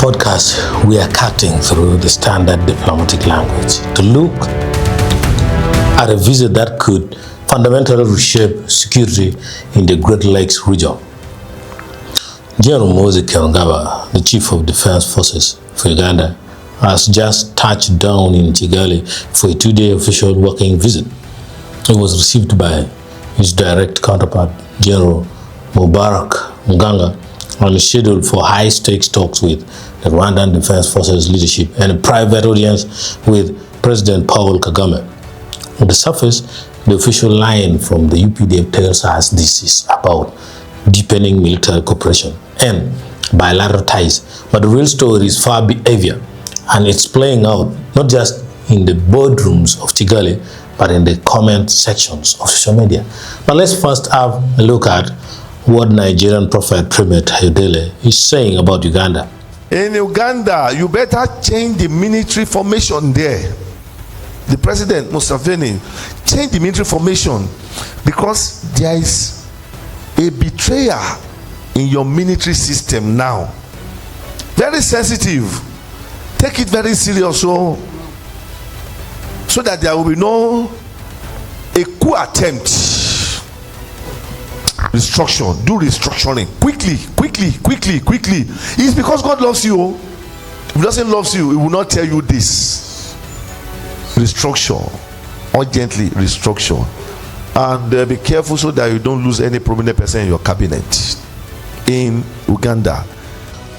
podcast, we are cutting through the standard diplomatic language to look at a visit that could fundamentally reshape security in the Great Lakes region. General Muhoozi, the Chief of Defense Forces for Uganda, has just touched down in Kigali for a two-day official working visit. It was received by his direct counterpart, General Mubarak and is scheduled for high-stakes talks with the Rwandan Defense Forces leadership and a private audience with President Paul Kagame. On the surface, the official line from the UPDF tells us this is about deepening military cooperation and bilateral ties, but the real story is far heavier, and it's playing out not just in the boardrooms of Kigali, but in the comment sections of social media. But let's first have a look at what Nigerian prophet Primate Ayodele is saying about Uganda. In Uganda, you better change the military formation there. The president, Museveni, change the military formation because there is a betrayer in your military system now. Very sensitive. Take it very serious so that there will be no a coup attempt. Restructure, do restructuring quickly. It's because God loves you. If he doesn't love you, he will not tell you this. Restructure, urgently restructure, and be careful so that you don't lose any prominent person in your cabinet in Uganda.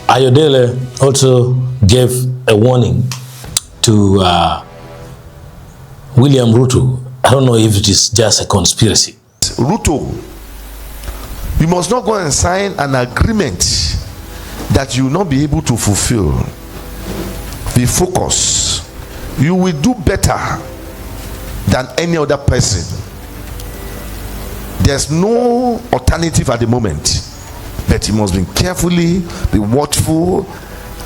Ayodele also gave a warning to William Ruto. I don't know if it is just a conspiracy. Ruto, you must not go and sign an agreement that you will not be able to fulfill. Be focused. You will do better than any other person. There's no alternative at the moment, but you must be carefully, be watchful,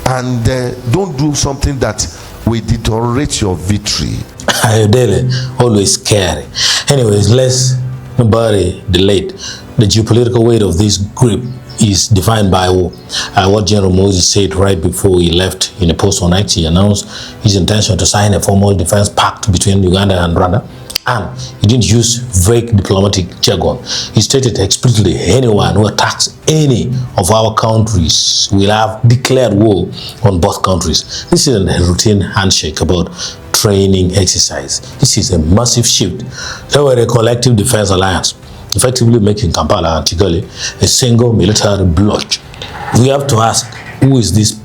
and don't do something that will deteriorate your victory. Ayodele, always scary. Anyways, let's nobody delayed. The geopolitical weight of this group is defined by what General Muhoozi said right before he left. In a post on X, he announced his intention to sign a formal defense pact between Uganda and Rwanda, and he didn't use vague diplomatic jargon. He stated explicitly, anyone who attacks any of our countries will have declared war on both countries. This isn't a routine handshake about training exercise. This is a massive shift toward a collective defense alliance, effectively making Kampala and Kigali a single military bloc. We have to ask, who is this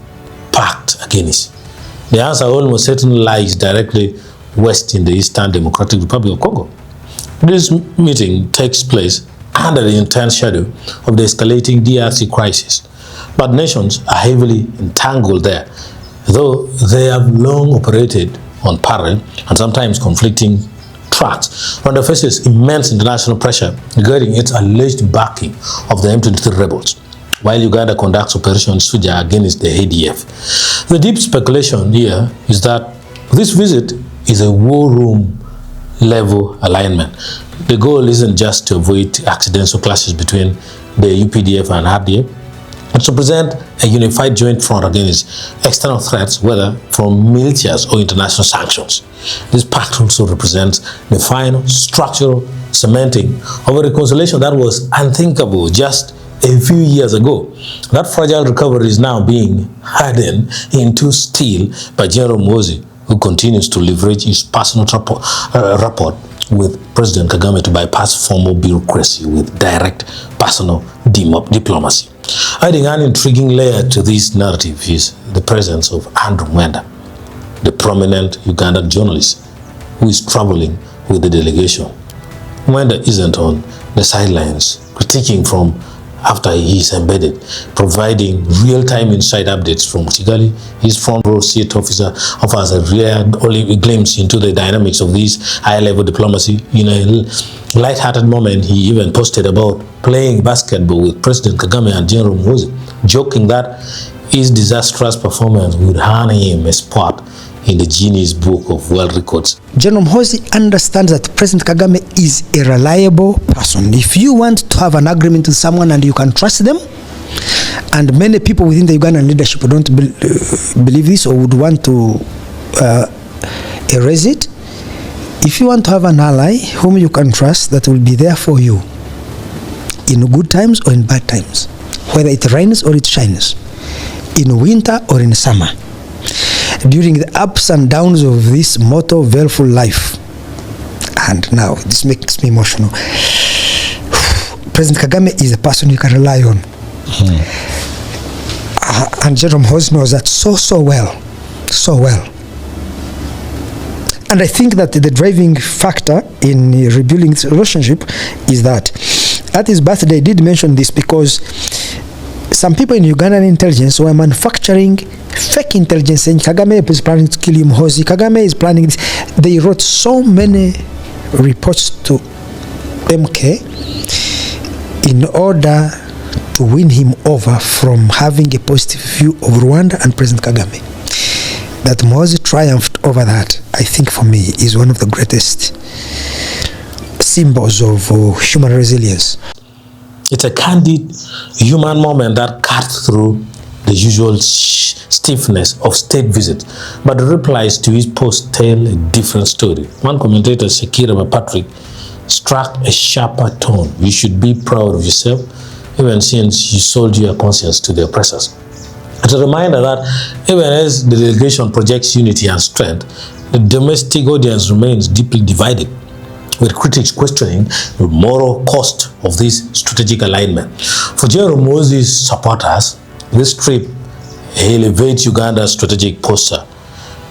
pact against? The answer almost certainly lies directly west in the Eastern Democratic Republic of Congo. This meeting takes place under the intense shadow of the escalating DRC crisis, but nations are heavily entangled there, though they have long operated on parallel and sometimes conflicting tracks. Rwanda faces immense international pressure regarding its alleged backing of the M23 rebels, while Uganda conducts Operation Suja against the ADF. The deep speculation here is that this visit is a war room level alignment. The goal isn't just to avoid accidental clashes between the UPDF and RDF, but to present a unified joint front against external threats, whether from militias or international sanctions. This pact also represents the final structural cementing of a reconciliation that was unthinkable just a few years ago. That fragile recovery is now being hardened into steel by General Muhoozi, who continues to leverage his personal rapport with President Kagame to bypass formal bureaucracy with direct personal diplomacy. Adding an intriguing layer to this narrative is the presence of Andrew Mwenda, the prominent Ugandan journalist who is traveling with the delegation. Mwenda isn't on the sidelines critiquing from after he is embedded, providing real-time inside updates from Kigali. His front row seat officer offers a rare glimpse into the dynamics of this high-level diplomacy. In a light-hearted moment, he even posted about playing basketball with President Kagame and General Muhoozi, joking that his disastrous performance would earn him a spot in the Guinness Book of World Records. General Muhoozi understands that President Kagame is a reliable person. If you want to have an agreement with someone and you can trust them, And many people within the Ugandan leadership don't believe this or would want to erase it. If you want to have an ally whom you can trust, that will be there for you in good times or in bad times, whether it rains or it shines, in winter or in summer, during the ups and downs of this mortal, veilful life. And now, this makes me emotional. President Kagame is a person you can rely on. And General Muhoozi knows that so well. And I think that the driving factor in rebuilding this relationship is that at his birthday, I did mention this because some people in Ugandan intelligence were manufacturing fake intelligence saying Kagame is planning to kill Muhoozi, Kagame is planning this. They wrote so many reports to MK in order to win him over from having a positive view of Rwanda and President Kagame. That Muhoozi triumphed over that, I think for me, is one of the greatest symbols of human resilience. It's a candid human moment that cuts through the usual stiffness of state visit, but the replies to his post tell a different story. One commentator, Shakira Patrick, struck a sharper tone. You should be proud of yourself, even since you sold your conscience to the oppressors. It's a reminder that even as the delegation projects unity and strength, the domestic audience remains deeply divided, with critics questioning the moral cost of this strategic alignment. For General Muhoozi's supporters, this trip elevates Uganda's strategic posture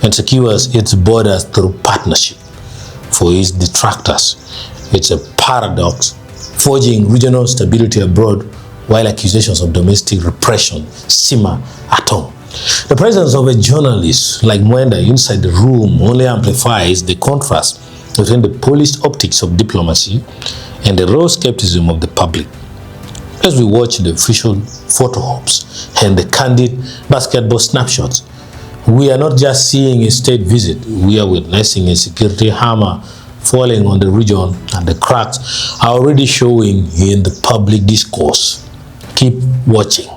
and secures its borders through partnership. For his detractors, it's a paradox, forging regional stability abroad while accusations of domestic repression simmer at home. The presence of a journalist like Mwenda inside the room only amplifies the contrast between the polished optics of diplomacy and the raw skepticism of the public. As we watch the official photo ops and the candid basketball snapshots, we are not just seeing a state visit, we are witnessing a security hammer falling on the region, and the cracks are already showing in the public discourse. Keep watching.